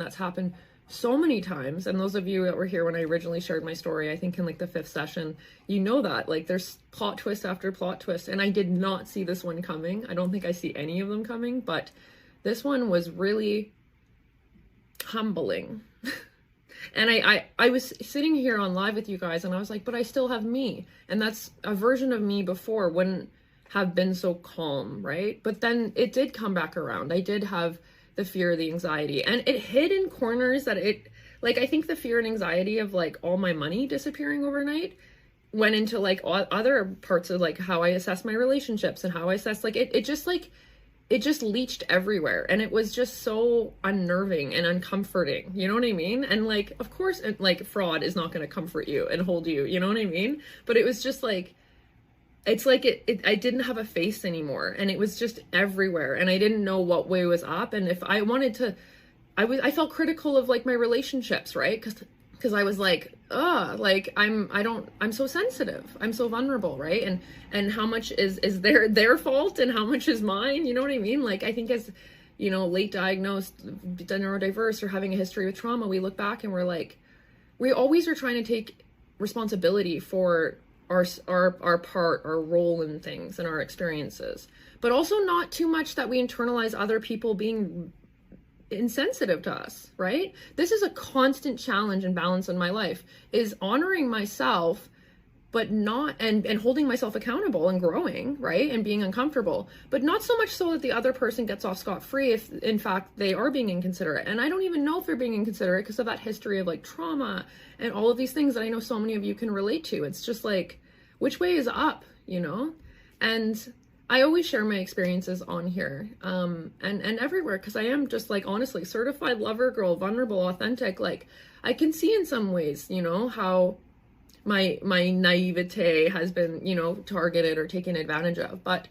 That's happened so many times. And those of you that were here when I originally shared my story, I think in like the 5th session, you know that like there's plot twist after plot twist. And I did not see this one coming. I don't think I see any of them coming, but this one was really humbling. And I was sitting here on live with you guys and I was like, but I still have me. And that's a version of me before wouldn't have been so calm, right? But then it did come back around. I did have the fear, the anxiety, and it hid in corners that like, I think the fear and anxiety of like all my money disappearing overnight went into like other parts of like how I assess my relationships and how I assess like it just leached everywhere, and it was just so unnerving and uncomforting, you know what I mean? And like, of course, like fraud is not going to comfort you and hold you, you know what I mean? But it was just like, it's like I didn't have a face anymore, and it was just everywhere, and I didn't know what way was up. And if I wanted to, I felt critical of like my relationships, right? Because I was like, like I'm so sensitive, I'm so vulnerable, right? And how much is their fault and how much is mine, you know what I mean? Like, I think as, you know, late diagnosed, neurodiverse, or having a history with trauma, we look back and we're like, we always are trying to take responsibility for our part, our role in things and our experiences, but also not too much that we internalize other people being insensitive to us, right? This is a constant challenge and balance in my life, is honoring myself, but not, and holding myself accountable and growing, right? And being uncomfortable, but not so much so that the other person gets off scot-free if in fact they are being inconsiderate. And I don't even know if they're being inconsiderate because of that history of like trauma and all of these things that I know so many of you can relate to. It's just like, which way is up, you know? And I always share my experiences on here, and everywhere, because I am just like, honestly, certified lover girl, vulnerable, authentic. Like, I can see in some ways, you know, how my naivete has been, you know, targeted or taken advantage of. But